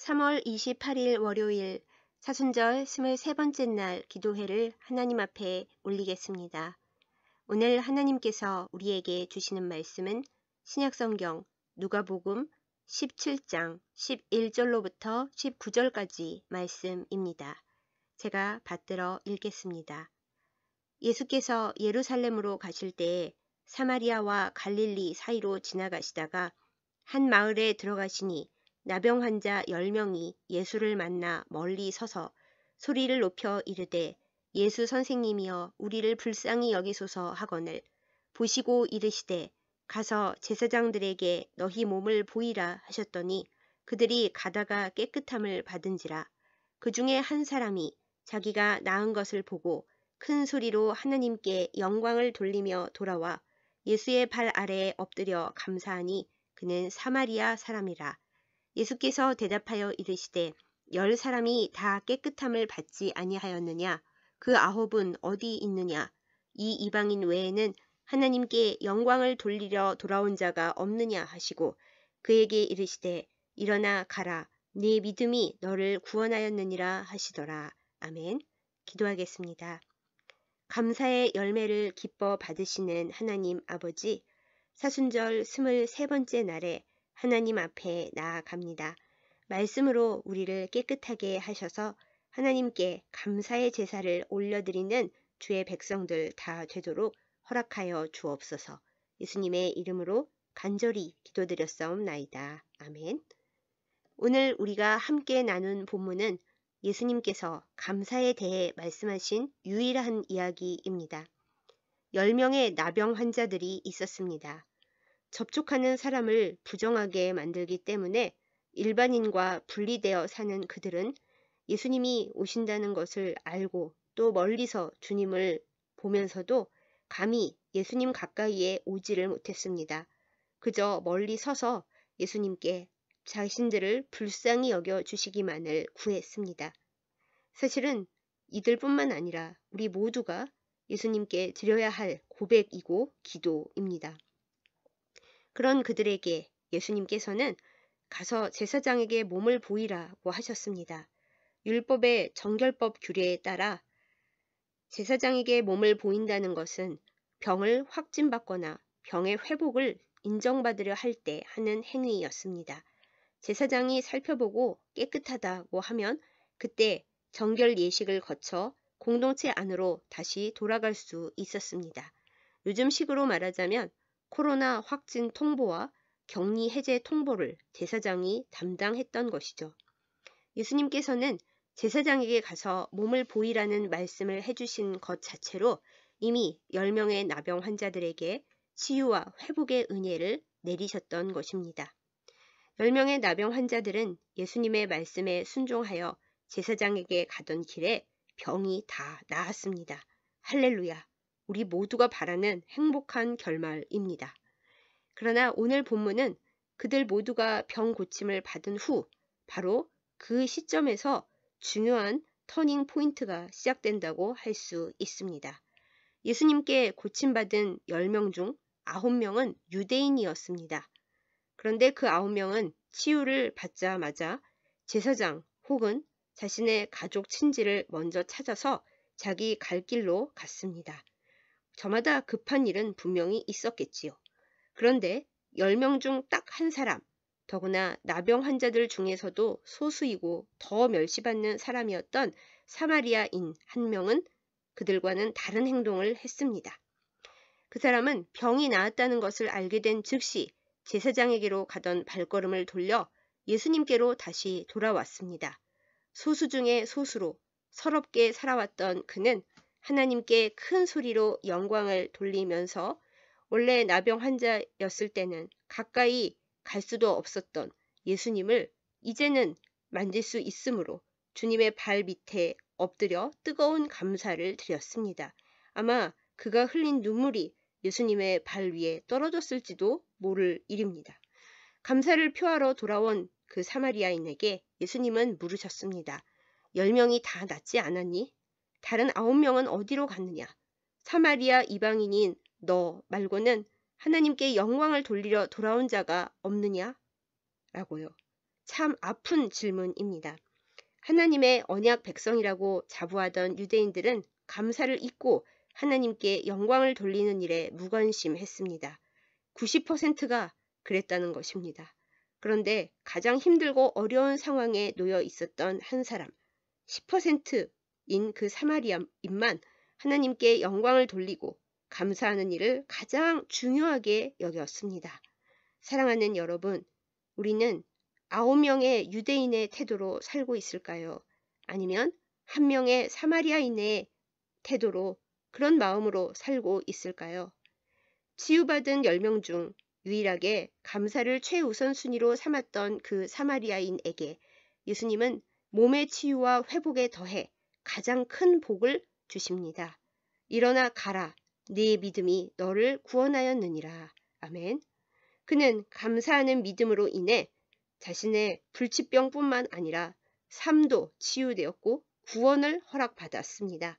3월 28일 월요일 사순절 23번째 날 기도회를 하나님 앞에 올리겠습니다. 오늘 하나님께서 우리에게 주시는 말씀은 신약성경 누가복음 17장 11절로부터 19절까지 말씀입니다. 제가 받들어 읽겠습니다. 예수께서 예루살렘으로 가실 때에 사마리아와 갈릴리 사이로 지나가시다가 한 마을에 들어가시니 나병 환자 10명이 예수를 만나 멀리 서서 소리를 높여 이르되 예수 선생님이여 우리를 불쌍히 여기소서 하거늘 보시고 이르시되 가서 제사장들에게 너희 몸을 보이라 하셨더니 그들이 가다가 깨끗함을 받은지라. 그 중에 한 사람이 자기가 나은 것을 보고 큰 소리로 하나님께 영광을 돌리며 돌아와 예수의 발 아래에 엎드려 감사하니 그는 사마리아 사람이라. 예수께서 대답하여 이르시되 10사람이 다 깨끗함을 받지 아니하였느냐? 그 9은 어디 있느냐? 이 이방인 외에는 하나님께 영광을 돌리려 돌아온 자가 없느냐 하시고 그에게 이르시되 일어나 가라. 네 믿음이 너를 구원하였느니라 하시더라. 아멘. 기도하겠습니다. 감사의 열매를 기뻐 받으시는 하나님 아버지, 사순절 23번째 날에 하나님 앞에 나아갑니다. 말씀으로 우리를 깨끗하게 하셔서 하나님께 감사의 제사를 올려드리는 주의 백성들 다 되도록 허락하여 주옵소서. 예수님의 이름으로 간절히 기도드렸사옵나이다. 아멘. 오늘 우리가 함께 나눈 본문은 예수님께서 감사에 대해 말씀하신 유일한 이야기입니다. 10명의 나병 환자들이 있었습니다. 접촉하는 사람을 부정하게 만들기 때문에 일반인과 분리되어 사는 그들은 예수님이 오신다는 것을 알고 또 멀리서 주님을 보면서도 감히 예수님 가까이에 오지를 못했습니다. 그저 멀리 서서 예수님께 자신들을 불쌍히 여겨 주시기만을 구했습니다. 사실은 이들뿐만 아니라 우리 모두가 예수님께 드려야 할 고백이고 기도입니다. 그런 그들에게 예수님께서는 가서 제사장에게 몸을 보이라고 하셨습니다. 율법의 정결법 규례에 따라 제사장에게 몸을 보인다는 것은 병을 확진받거나 병의 회복을 인정받으려 할 때 하는 행위였습니다. 제사장이 살펴보고 깨끗하다고 하면 그때 정결 예식을 거쳐 공동체 안으로 다시 돌아갈 수 있었습니다. 요즘식으로 말하자면 코로나 확진 통보와 격리 해제 통보를 제사장이 담당했던 것이죠. 예수님께서는 제사장에게 가서 몸을 보이라는 말씀을 해주신 것 자체로 이미 10명의 나병 환자들에게 치유와 회복의 은혜를 내리셨던 것입니다. 10명의 나병 환자들은 예수님의 말씀에 순종하여 제사장에게 가던 길에 병이 다 나았습니다. 할렐루야! 우리 모두가 바라는 행복한 결말입니다. 그러나 오늘 본문은 그들 모두가 병 고침을 받은 후 바로 그 시점에서 중요한 터닝 포인트가 시작된다고 할 수 있습니다. 예수님께 고침받은 10명 중 9명은 유대인이었습니다. 그런데 그 9명은 치유를 받자마자 제사장 혹은 자신의 가족 친지를 먼저 찾아서 자기 갈 길로 갔습니다. 저마다 급한 일은 분명히 있었겠지요. 그런데 10명 중 딱 한 사람, 더구나 나병 환자들 중에서도 소수이고 더 멸시받는 사람이었던 사마리아인 한 명은 그들과는 다른 행동을 했습니다. 그 사람은 병이 나았다는 것을 알게 된 즉시 제사장에게로 가던 발걸음을 돌려 예수님께로 다시 돌아왔습니다. 소수 중에 소수로 서럽게 살아왔던 그는 하나님께 큰 소리로 영광을 돌리면서 원래 나병 환자였을 때는 가까이 갈 수도 없었던 예수님을 이제는 만질 수 있으므로 주님의 발 밑에 엎드려 뜨거운 감사를 드렸습니다. 아마 그가 흘린 눈물이 예수님의 발 위에 떨어졌을지도 모를 일입니다. 감사를 표하러 돌아온 그 사마리아인에게 예수님은 물으셨습니다. 10명이 다 낫지 않았니? 다른 9명은 어디로 갔느냐? 사마리아 이방인인 너 말고는 하나님께 영광을 돌리려 돌아온 자가 없느냐? 라고요. 참 아픈 질문입니다. 하나님의 언약 백성이라고 자부하던 유대인들은 감사를 잊고 하나님께 영광을 돌리는 일에 무관심했습니다. 90%가 그랬다는 것입니다. 그런데 가장 힘들고 어려운 상황에 놓여 있었던 한 사람, 10%인 그 사마리아인만 하나님께 영광을 돌리고 감사하는 일을 가장 중요하게 여겼습니다. 사랑하는 여러분, 우리는 9명의 유대인의 태도로 살고 있을까요? 아니면 1명의 사마리아인의 태도로 그런 마음으로 살고 있을까요? 치유받은 10명 중 유일하게 감사를 최우선순위로 삼았던 그 사마리아인에게 예수님은 몸의 치유와 회복에 더해 가장 큰 복을 주십니다. 일어나 가라. 네 믿음이 너를 구원하였느니라. 아멘. 그는 감사하는 믿음으로 인해 자신의 불치병뿐만 아니라 삶도 치유되었고 구원을 허락받았습니다.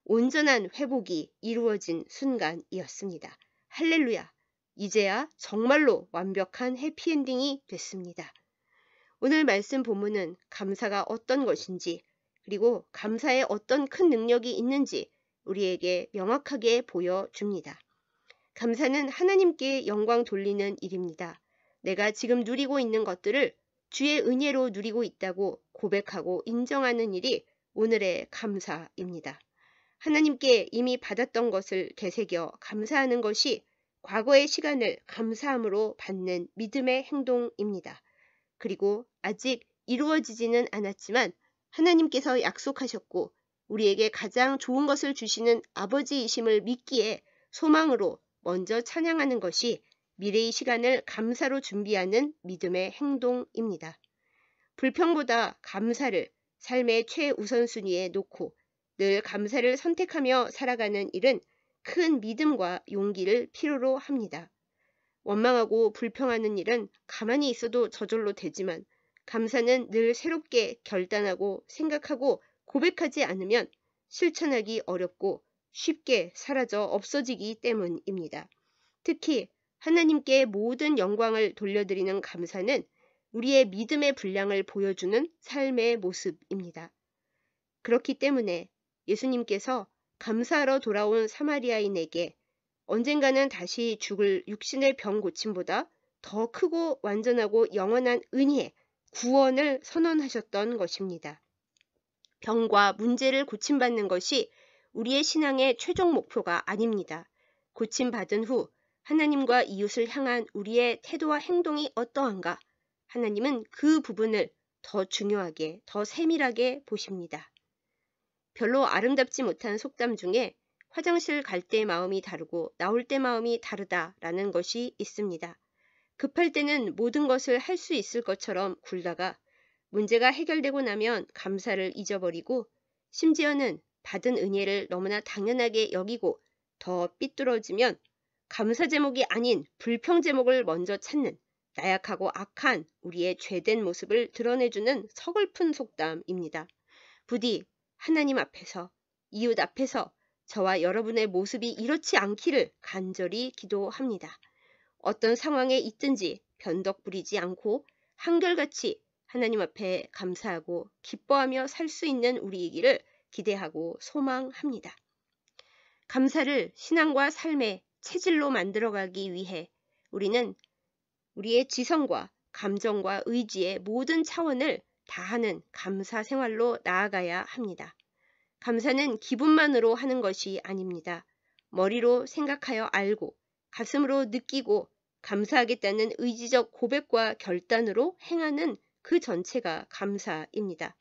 온전한 회복이 이루어진 순간이었습니다. 할렐루야! 이제야 정말로 완벽한 해피엔딩이 됐습니다. 오늘 말씀 본문은 감사가 어떤 것인지 그리고 감사에 어떤 큰 능력이 있는지 우리에게 명확하게 보여줍니다. 감사는 하나님께 영광 돌리는 일입니다. 내가 지금 누리고 있는 것들을 주의 은혜로 누리고 있다고 고백하고 인정하는 일이 오늘의 감사입니다. 하나님께 이미 받았던 것을 되새겨 감사하는 것이 과거의 시간을 감사함으로 받는 믿음의 행동입니다. 그리고 아직 이루어지지는 않았지만 하나님께서 약속하셨고 우리에게 가장 좋은 것을 주시는 아버지이심을 믿기에 소망으로 먼저 찬양하는 것이 미래의 시간을 감사로 준비하는 믿음의 행동입니다. 불평보다 감사를 삶의 최우선순위에 놓고 늘 감사를 선택하며 살아가는 일은 큰 믿음과 용기를 필요로 합니다. 원망하고 불평하는 일은 가만히 있어도 저절로 되지만 감사는 늘 새롭게 결단하고 생각하고 고백하지 않으면 실천하기 어렵고 쉽게 사라져 없어지기 때문입니다. 특히 하나님께 모든 영광을 돌려드리는 감사는 우리의 믿음의 분량을 보여주는 삶의 모습입니다. 그렇기 때문에 예수님께서 감사하러 돌아온 사마리아인에게 언젠가는 다시 죽을 육신의 병 고침보다 더 크고 완전하고 영원한 은혜의 구원을 선언하셨던 것입니다. 병과 문제를 고침받는 것이 우리의 신앙의 최종 목표가 아닙니다. 고침받은 후 하나님과 이웃을 향한 우리의 태도와 행동이 어떠한가? 하나님은 그 부분을 더 중요하게, 더 세밀하게 보십니다. 별로 아름답지 못한 속담 중에 화장실 갈 때 마음이 다르고 나올 때 마음이 다르다라는 것이 있습니다. 급할 때는 모든 것을 할 수 있을 것처럼 굴다가 문제가 해결되고 나면 감사를 잊어버리고 심지어는 받은 은혜를 너무나 당연하게 여기고 더 삐뚤어지면 감사 제목이 아닌 불평 제목을 먼저 찾는 나약하고 악한 우리의 죄된 모습을 드러내주는 서글픈 속담입니다. 부디 하나님 앞에서, 이웃 앞에서 저와 여러분의 모습이 이렇지 않기를 간절히 기도합니다. 어떤 상황에 있든지 변덕 부리지 않고 한결같이 하나님 앞에 감사하고 기뻐하며 살 수 있는 우리이기를 기대하고 소망합니다. 감사를 신앙과 삶의 체질로 만들어가기 위해 우리는 우리의 지성과 감정과 의지의 모든 차원을 다하는 감사 생활로 나아가야 합니다. 감사는 기분만으로 하는 것이 아닙니다. 머리로 생각하여 알고 가슴으로 느끼고 감사하겠다는 의지적 고백과 결단으로 행하는 그 전체가 감사입니다.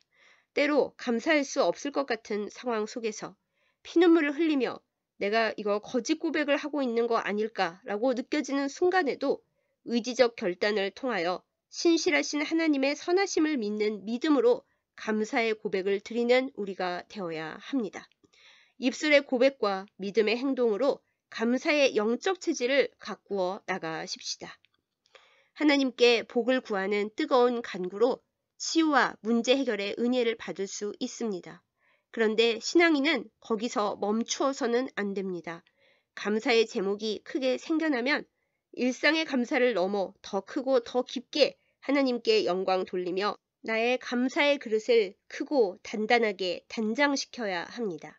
때로 감사할 수 없을 것 같은 상황 속에서 피눈물을 흘리며 내가 이거 거짓 고백을 하고 있는 거 아닐까라고 느껴지는 순간에도 의지적 결단을 통하여 신실하신 하나님의 선하심을 믿는 믿음으로 감사의 고백을 드리는 우리가 되어야 합니다. 입술의 고백과 믿음의 행동으로 감사의 영적 체질을 가꾸어 나가십시다. 하나님께 복을 구하는 뜨거운 간구로 치유와 문제 해결의 은혜를 받을 수 있습니다. 그런데 신앙인은 거기서 멈추어서는 안 됩니다. 감사의 제목이 크게 생겨나면 일상의 감사를 넘어 더 크고 더 깊게 하나님께 영광 돌리며 나의 감사의 그릇을 크고 단단하게 단장시켜야 합니다.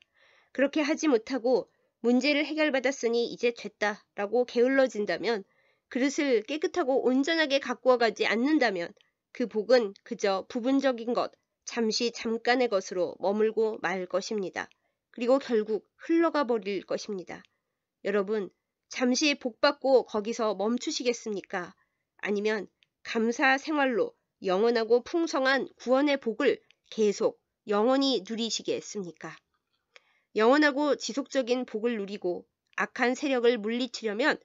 그렇게 하지 못하고 문제를 해결받았으니 이제 됐다라고 게을러진다면, 그릇을 깨끗하고 온전하게 가꾸어 가지 않는다면 그 복은 그저 부분적인 것, 잠깐의 것으로 머물고 말 것입니다. 그리고 결국 흘러가 버릴 것입니다. 여러분, 잠시 복받고 거기서 멈추시겠습니까? 아니면 감사 생활로 영원하고 풍성한 구원의 복을 계속 영원히 누리시겠습니까? 영원하고 지속적인 복을 누리고 악한 세력을 물리치려면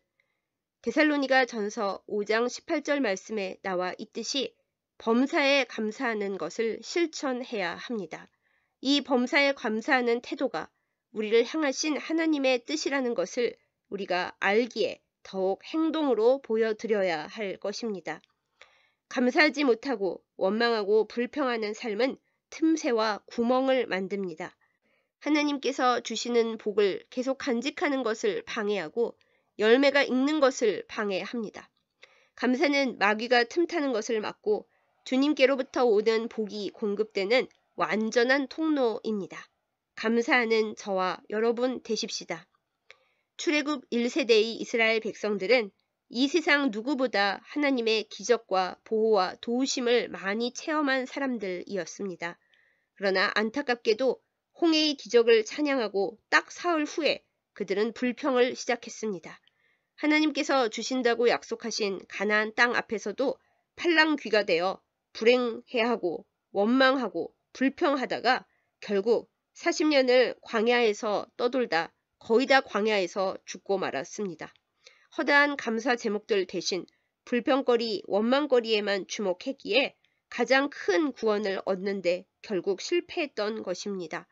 데살로니가 전서 5장 18절 말씀에 나와 있듯이 범사에 감사하는 것을 실천해야 합니다. 이 범사에 감사하는 태도가 우리를 향하신 하나님의 뜻이라는 것을 우리가 알기에 더욱 행동으로 보여드려야 할 것입니다. 감사하지 못하고 원망하고 불평하는 삶은 틈새와 구멍을 만듭니다. 하나님께서 주시는 복을 계속 간직하는 것을 방해하고 열매가 익는 것을 방해합니다. 감사는 마귀가 틈타는 것을 막고 주님께로부터 오는 복이 공급되는 완전한 통로입니다. 감사하는 저와 여러분 되십시다. 출애굽 1세대의 이스라엘 백성들은 이 세상 누구보다 하나님의 기적과 보호와 도우심을 많이 체험한 사람들이었습니다. 그러나 안타깝게도 홍해의 기적을 찬양하고 딱 사흘 후에 그들은 불평을 시작했습니다. 하나님께서 주신다고 약속하신 가나안 땅 앞에서도 팔랑귀가 되어 불행해하고 원망하고 불평하다가 결국 40년을 광야에서 떠돌다 거의 다 광야에서 죽고 말았습니다. 허다한 감사 제목들 대신 불평거리, 원망거리에만 주목했기에 가장 큰 구원을 얻는데 결국 실패했던 것입니다.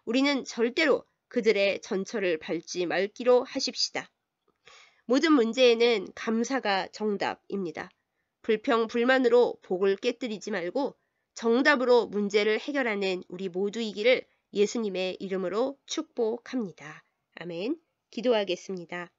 우리는 절대로 그들의 전철을 밟지 말기로 하십시다. 모든 문제에는 감사가 정답입니다. 불평, 불만으로 복을 깨뜨리지 말고 정답으로 문제를 해결하는 우리 모두이기를 예수님의 이름으로 축복합니다. 아멘. 기도하겠습니다.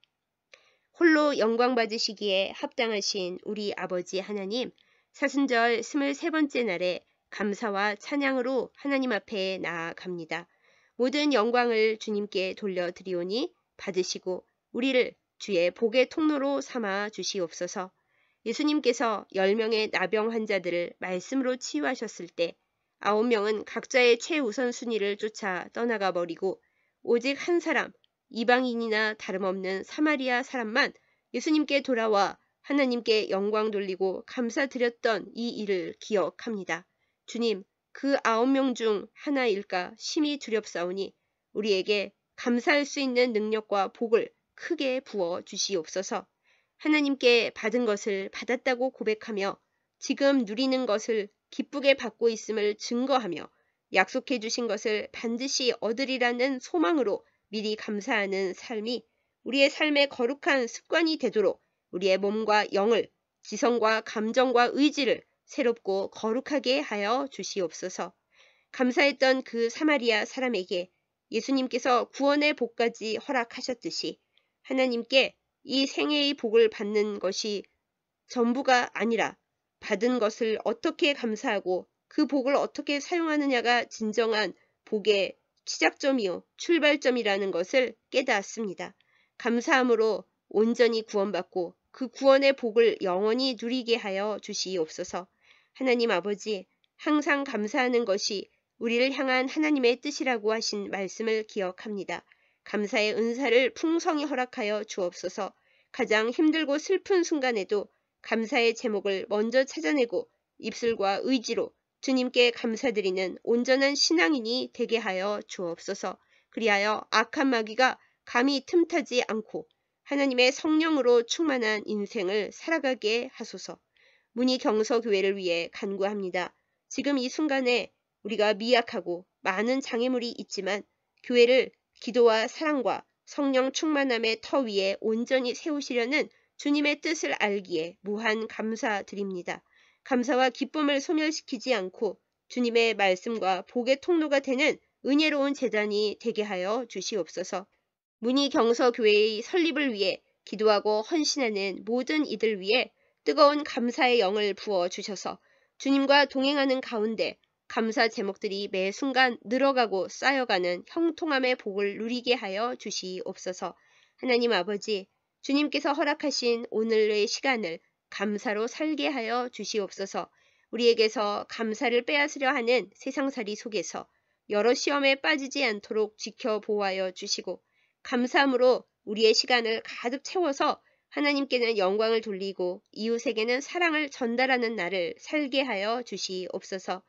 홀로 영광 받으시기에 합당하신 우리 아버지 하나님, 사순절 23번째 날에 감사와 찬양으로 하나님 앞에 나아갑니다. 모든 영광을 주님께 돌려드리오니 받으시고 우리를 주의 복의 통로로 삼아 주시옵소서. 예수님께서 10명의 나병 환자들을 말씀으로 치유하셨을 때 9명은 각자의 최우선 순위를 쫓아 떠나가 버리고 오직 한 사람, 이방인이나 다름없는 사마리아 사람만 예수님께 돌아와 하나님께 영광 돌리고 감사드렸던 이 일을 기억합니다. 주님, 그 9명 중 하나일까 심히 두렵사오니 우리에게 감사할 수 있는 능력과 복을 크게 부어 주시옵소서. 하나님께 받은 것을 받았다고 고백하며 지금 누리는 것을 기쁘게 받고 있음을 증거하며 약속해 주신 것을 반드시 얻으리라는 소망으로 미리 감사하는 삶이 우리의 삶의 거룩한 습관이 되도록 우리의 몸과 영을, 지성과 감정과 의지를 새롭고 거룩하게 하여 주시옵소서. 감사했던 그 사마리아 사람에게 예수님께서 구원의 복까지 허락하셨듯이 하나님께 이 생애의 복을 받는 것이 전부가 아니라 받은 것을 어떻게 감사하고 그 복을 어떻게 사용하느냐가 진정한 복의 시작점이요 출발점이라는 것을 깨닫습니다. 감사함으로 온전히 구원받고 그 구원의 복을 영원히 누리게 하여 주시옵소서. 하나님 아버지, 항상 감사하는 것이 우리를 향한 하나님의 뜻이라고 하신 말씀을 기억합니다. 감사의 은사를 풍성히 허락하여 주옵소서. 가장 힘들고 슬픈 순간에도 감사의 제목을 먼저 찾아내고 입술과 의지로 주님께 감사드리는 온전한 신앙인이 되게 하여 주옵소서. 그리하여 악한 마귀가 감히 틈타지 않고 하나님의 성령으로 충만한 인생을 살아가게 하소서. 문희경서교회를 위해 간구합니다. 지금 이 순간에 우리가 미약하고 많은 장애물이 있지만 교회를 기도와 사랑과 성령 충만함의 터 위에 온전히 세우시려는 주님의 뜻을 알기에 무한 감사드립니다. 감사와 기쁨을 소멸시키지 않고 주님의 말씀과 복의 통로가 되는 은혜로운 제단이 되게 하여 주시옵소서. 문희경서교회의 설립을 위해 기도하고 헌신하는 모든 이들 위해 뜨거운 감사의 영을 부어 주셔서 주님과 동행하는 가운데 감사 제목들이 매 순간 늘어가고 쌓여가는 형통함의 복을 누리게 하여 주시옵소서. 하나님 아버지, 주님께서 허락하신 오늘의 시간을 감사로 살게 하여 주시옵소서. 우리에게서 감사를 빼앗으려 하는 세상살이 속에서 여러 시험에 빠지지 않도록 지켜보아여 주시고 감사함으로 우리의 시간을 가득 채워서 하나님께는 영광을 돌리고 이웃에게는 사랑을 전달하는 날을 살게 하여 주시옵소서.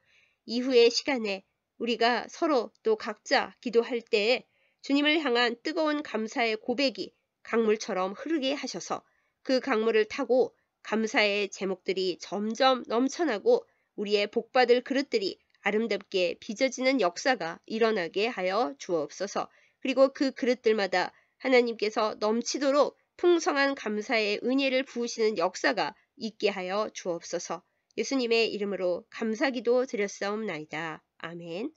이후의 시간에 우리가 서로 또 각자 기도할 때에 주님을 향한 뜨거운 감사의 고백이 강물처럼 흐르게 하셔서 그 강물을 타고 감사의 제목들이 점점 넘쳐나고 우리의 복받을 그릇들이 아름답게 빚어지는 역사가 일어나게 하여 주옵소서. 그리고 그 그릇들마다 하나님께서 넘치도록 풍성한 감사의 은혜를 부으시는 역사가 있게 하여 주옵소서. 예수님의 이름으로 감사기도 드렸사옵나이다. 아멘.